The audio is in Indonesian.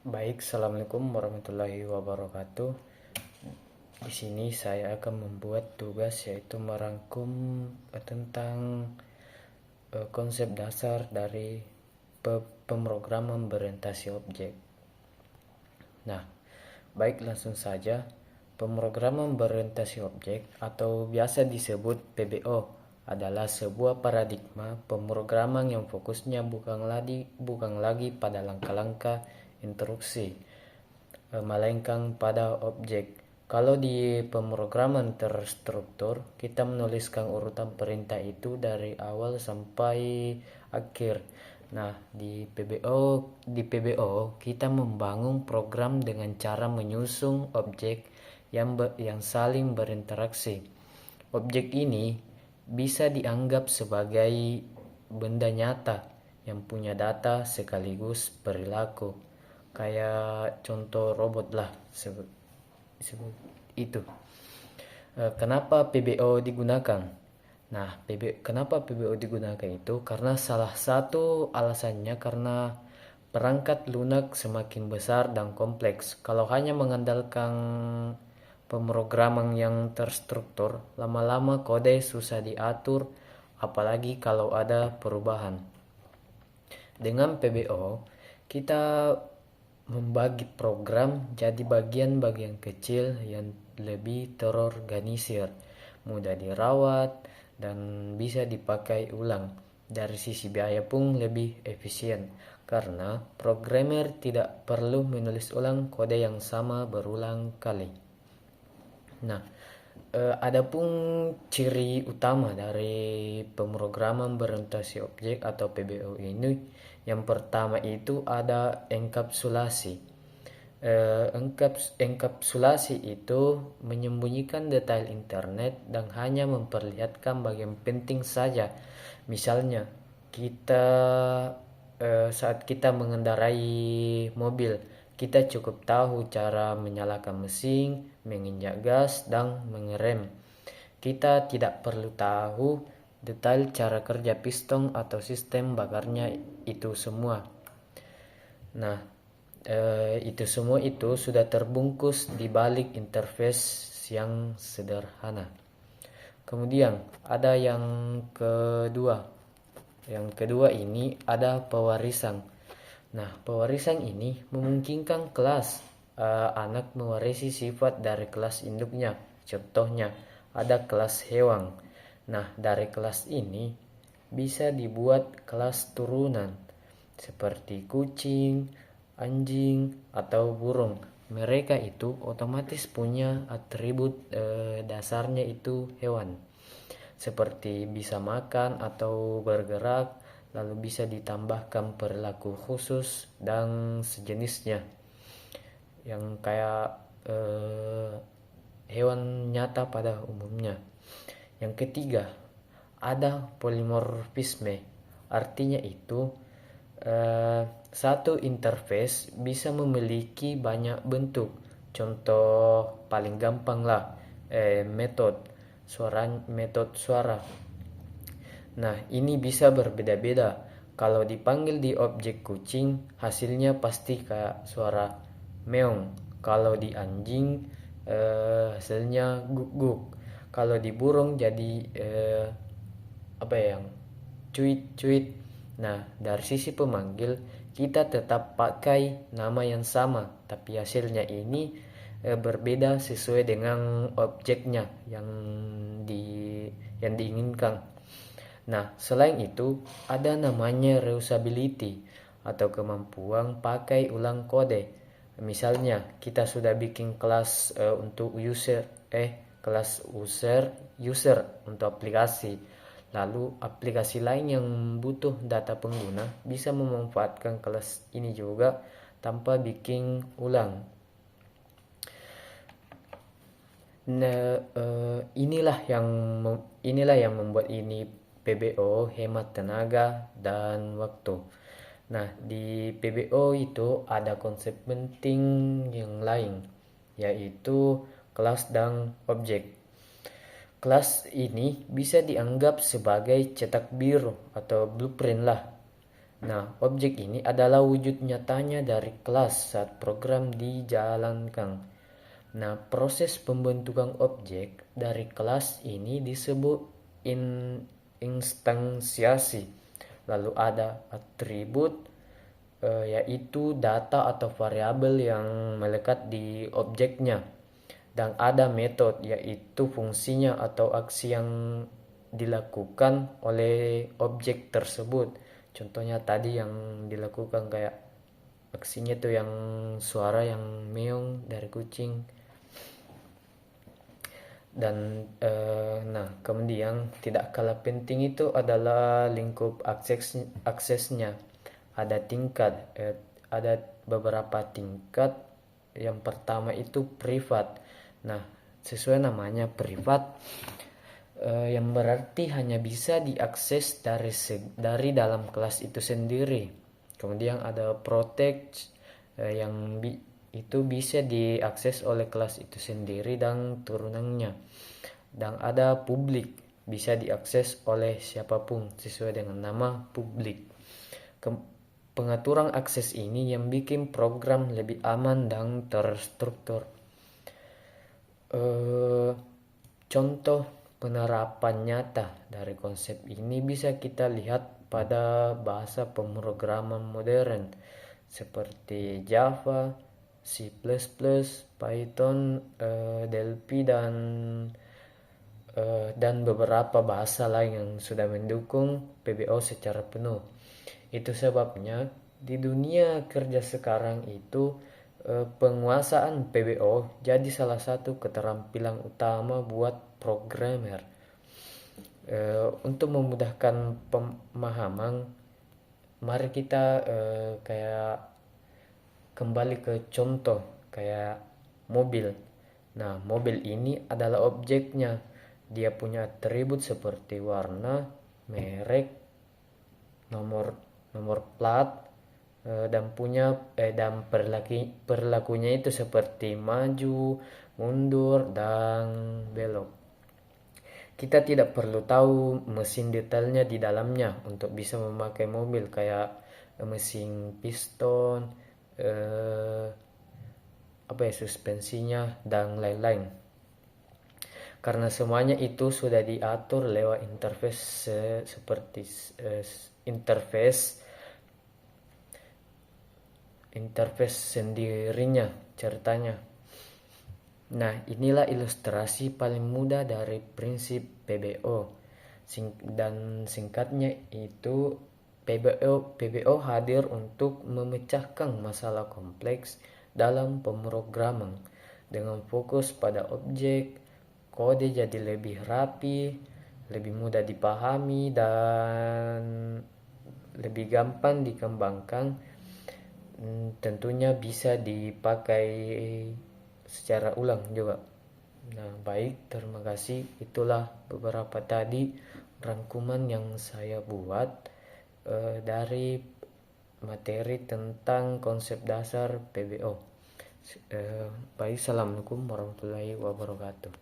Baik, assalamualaikum warahmatullahi wabarakatuh. Di sini saya akan membuat tugas yaitu merangkum tentang konsep dasar dari pemrograman berorientasi objek. Nah, baik langsung saja. Pemrograman berorientasi objek atau biasa disebut PBO adalah sebuah paradigma pemrograman yang fokusnya bukan lagi pada langkah-langkah instruksi, melainkan pada objek. Kalau di pemrograman terstruktur, kita menuliskan urutan perintah itu dari awal sampai akhir. Nah, di PBO kita membangun program dengan cara menyusun objek yang saling berinteraksi. Objek ini bisa dianggap sebagai benda nyata yang punya data sekaligus perilaku. Kayak contoh robot lah itu. Kenapa PBO digunakan? Nah, kenapa PBO digunakan itu? Karena salah satu alasannya karena perangkat lunak semakin besar dan kompleks. Kalau hanya mengandalkan pemrograman yang terstruktur, lama-lama kode susah diatur, apalagi kalau ada perubahan. Dengan PBO, kita membagi program jadi bagian-bagian kecil yang lebih terorganisir, mudah dirawat, dan bisa dipakai ulang. Dari sisi biaya pun lebih efisien, karena programmer tidak perlu menulis ulang kode yang sama berulang kali. Nah, adapun ciri utama dari pemrograman berorientasi objek atau PBO ini, yang pertama itu ada enkapsulasi. Enkapsulasi itu menyembunyikan detail internet dan hanya memperlihatkan bagian penting saja. Misalnya, saat kita mengendarai mobil, kita cukup tahu cara menyalakan mesin, menginjak gas, dan mengerem. Kita tidak perlu tahu detail cara kerja piston atau sistem bakarnya itu semua. Nah, itu semua itu sudah terbungkus di balik interface yang sederhana. Kemudian ada yang kedua. Yang kedua ini ada pewarisan. Nah, pewarisan ini memungkinkan kelas anak mewarisi sifat dari kelas induknya. Contohnya, ada kelas hewan. Nah, dari kelas ini bisa dibuat kelas turunan seperti kucing, anjing, atau burung. Mereka itu otomatis punya atribut dasarnya itu hewan, seperti bisa makan atau bergerak, lalu bisa ditambahkan perilaku khusus dan sejenisnya, yang kayak hewan nyata pada umumnya. Yang ketiga, ada polimorfisme. Artinya itu satu interface bisa memiliki banyak bentuk. Contoh paling gampang lah, metode suara. Nah, ini bisa berbeda-beda. Kalau dipanggil di objek kucing, hasilnya pasti kayak suara meong. Kalau di anjing, hasilnya guk-guk. Kalau di burung jadi cuit-cuit. Nah, dari sisi pemanggil, kita tetap pakai nama yang sama, tapi hasilnya ini berbeda sesuai dengan objeknya yang diinginkan. Nah, selain itu, ada namanya reusability atau kemampuan pakai ulang kode. Misalnya, kita sudah bikin kelas untuk kelas user untuk aplikasi. Lalu, aplikasi lain yang butuh data pengguna bisa memanfaatkan kelas ini juga tanpa bikin ulang. Nah, inilah yang membuat ini PBO hemat tenaga dan waktu. Nah, di PBO itu ada konsep penting yang lain, yaitu kelas dan objek. Kelas ini bisa dianggap sebagai cetak biru atau blueprint lah. Nah, objek ini adalah wujud nyatanya dari kelas saat program dijalankan. Nah, proses pembentukan objek dari kelas ini disebut instansiasi. Lalu ada atribut, yaitu data atau variabel yang melekat di objeknya. Dan ada metode, yaitu fungsinya atau aksi yang dilakukan oleh objek tersebut. Contohnya tadi yang dilakukan kayak aksinya tuh yang suara yang meong dari kucing. Dan nah, kemudian tidak kalah penting itu adalah lingkup aksesnya. Ada ada beberapa tingkat. Yang pertama itu privat. Nah, sesuai namanya privat, yang berarti hanya bisa diakses dari dalam kelas itu sendiri. Kemudian ada protect, yang itu bisa diakses oleh kelas itu sendiri dan turunannya. Dan ada publik, bisa diakses oleh siapapun sesuai dengan nama publik. Pengaturan akses ini yang bikin program lebih aman dan terstruktur. Contoh penerapan nyata dari konsep ini bisa kita lihat pada bahasa pemrograman modern seperti Java, C++, Python, Delphi, dan beberapa bahasa lain yang sudah mendukung PBO secara penuh. Itu sebabnya di dunia kerja sekarang itu, penguasaan PBO jadi salah satu keterampilan utama buat programmer. Untuk memudahkan pemahaman, mari kita kayak kembali ke contoh kayak mobil. Nah, mobil ini adalah objeknya. Dia punya atribut seperti warna, merek, nomor nomor plat, dan perilakunya itu seperti maju, mundur, dan belok. Kita tidak perlu tahu mesin detailnya di dalamnya untuk bisa memakai mobil kayak mesin piston, suspensinya, dan lain-lain. Karena semuanya itu sudah diatur lewat interface seperti interface sendirinya ceritanya. Nah, inilah ilustrasi paling mudah dari prinsip PBO. Dan singkatnya itu, PBO hadir untuk memecahkan masalah kompleks dalam pemrograman dengan fokus pada objek. Kode jadi lebih rapi, lebih mudah dipahami, dan lebih gampang dikembangkan. Tentunya bisa dipakai secara ulang juga. Nah, baik, terima kasih. Itulah beberapa tadi rangkuman yang saya buat dari materi tentang konsep dasar PBO. Baik, assalamualaikum warahmatullahi wabarakatuh.